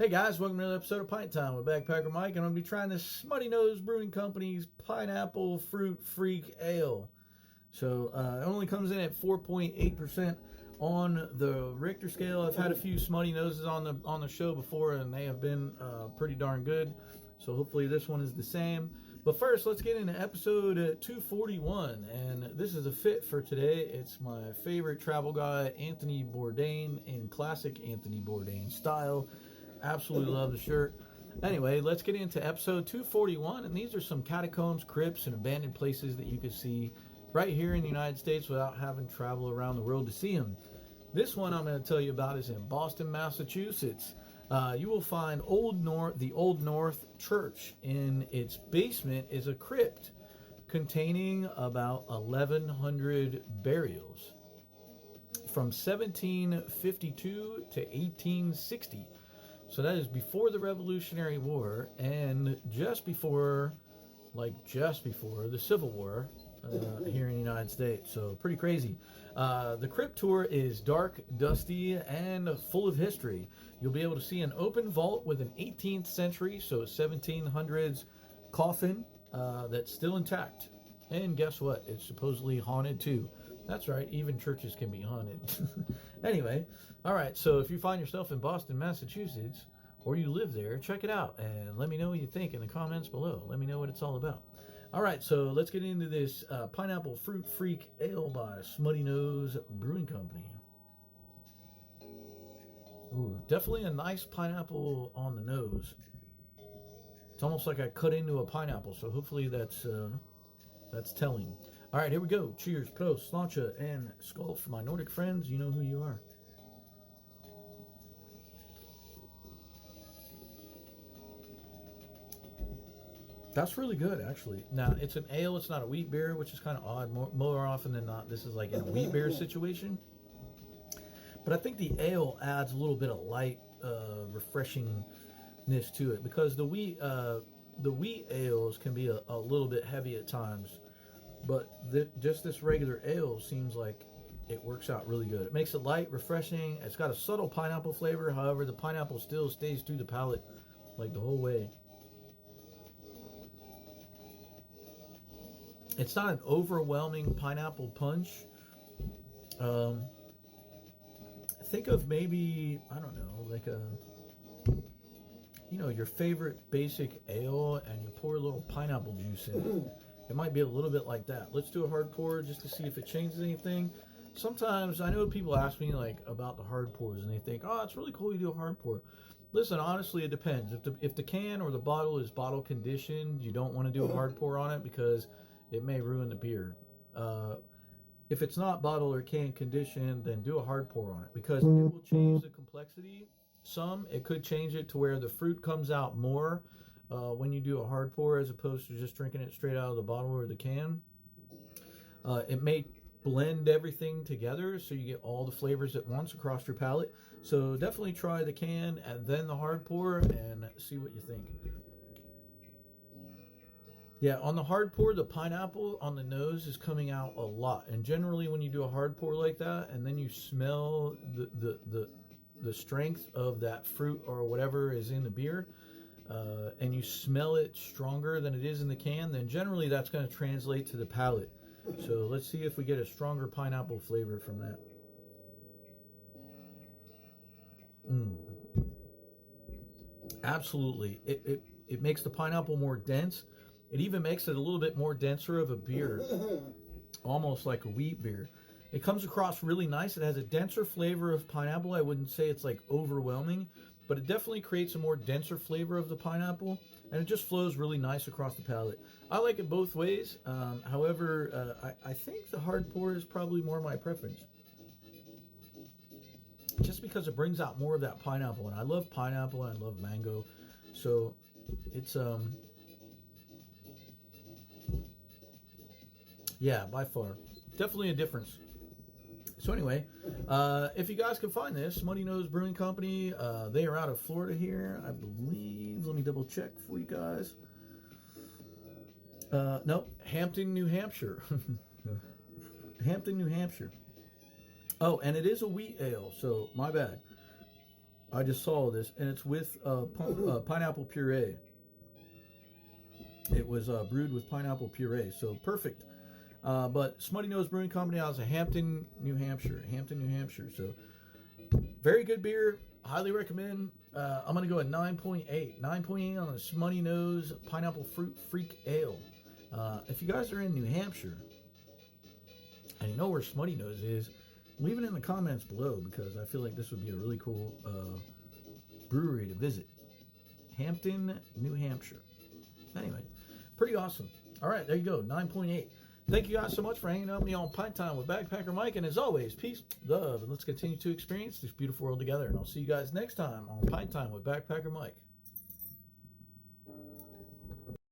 Hey guys, welcome to another episode of Pint Time with Backpacker Mike, and I'm going to be trying this Smutty Nose Brewing Company's Pineapple Fruit Freak Ale. So it only comes in at 4.8% on the Richter scale. I've had a few Smutty Noses on the show before, and they have been pretty darn good. So hopefully this one is the same. But first, let's get into episode 241, and this is a fit for today. It's my favorite travel guy, Anthony Bourdain, in classic Anthony Bourdain style. Absolutely love the shirt. Anyway, let's get into episode 241, and these are some catacombs, crypts, and abandoned places that you can see right here in the United States without having to travel around the world to see them. This one I'm going to tell you about is in Boston, Massachusetts. You will find the Old North Church. In its basement is a crypt containing about 1,100 burials from 1752 to 1860. So that is before the Revolutionary War and just before the Civil War here in the United States. So pretty crazy. The crypt tour is dark, dusty, and full of history. You'll be able to see an open vault with an 18th century, so 1700s coffin that's still intact. And guess what? It's supposedly haunted too. That's right, even churches can be haunted. Anyway, all right, so if you find yourself in Boston, Massachusetts, or you live there, check it out and let me know what you think in the comments below. Let me know what it's all about. All right, so let's get into this Pineapple Fruit Freak Ale by Smutty Nose Brewing Company. Ooh, definitely a nice pineapple on the nose. It's almost like I cut into a pineapple, so hopefully that's telling. All right, here we go. Cheers, prost, sláinte, and skål for my Nordic friends. You know who you are. That's really good, actually. Now, it's an ale. It's not a wheat beer, which is kind of odd. More often than not, this is like in a wheat beer situation. But I think the ale adds a little bit of light, refreshingness to it, because the wheat ales can be a little bit heavy at times. But just this regular ale seems like it works out really good. It makes it light, refreshing. It's got a subtle pineapple flavor. However, the pineapple still stays through the palate like the whole way. It's not an overwhelming pineapple punch. Think of maybe, I don't know, like your favorite basic ale and you pour a little pineapple juice in it. It might be a little bit like that. Let's do a hard pour just to see if it changes anything. Sometimes I know people ask me like about the hard pours and they think, oh, it's really cool you do a hard pour. Listen, honestly, it depends. If the can or the bottle is bottle conditioned, you don't want to do a hard pour on it because it may ruin the beer. If it's not bottle or can conditioned, then do a hard pour on it because it will change the complexity some. It could change it to where the fruit comes out more when you do a hard pour as opposed to just drinking it straight out of the bottle or the can. It may blend everything together so you get all the flavors at once across your palate. So definitely try the can and then the hard pour and see what you think. Yeah, on the hard pour, the pineapple on the nose is coming out a lot. And generally when you do a hard pour like that and then you smell the strength of that fruit or whatever is in the beer, and you smell it stronger than it is in the can, then generally that's going to translate to the palate. So let's see if we get a stronger pineapple flavor from that. Absolutely. It makes the pineapple more dense. It even makes it a little bit more denser of a beer, almost like a wheat beer. It comes across really nice. It has a denser flavor of pineapple. I wouldn't say it's like overwhelming, but it definitely creates a more denser flavor of the pineapple, and it just flows really nice across the palate. I like it both ways. However, I think the hard pour is probably more my preference, just because it brings out more of that pineapple, and I love pineapple and I love mango, so it's yeah, by far, definitely a difference. So anyway, if you guys can find this, Smutty Nose Brewing Company, they are out of Florida here, I believe. Let me double check for you guys. No, Hampton, New Hampshire. Hampton, New Hampshire. Oh, and it is a wheat ale, so my bad. I just saw this, and it's with pineapple puree. It was brewed with pineapple puree, so perfect. But Smutty Nose Brewing Company out of Hampton, New Hampshire. So very good beer. Highly recommend. I'm going to go at 9.8. 9.8 on a Smutty Nose Pineapple Fruit Freak Ale. If you guys are in New Hampshire and you know where Smutty Nose is, leave it in the comments below, because I feel like this would be a really cool brewery to visit. Hampton, New Hampshire. Anyway, pretty awesome. All right, there you go, 9.8. Thank you guys so much for hanging out with me on Pint Time with Backpacker Mike. And as always, peace, love, and let's continue to experience this beautiful world together. And I'll see you guys next time on Pint Time with Backpacker Mike.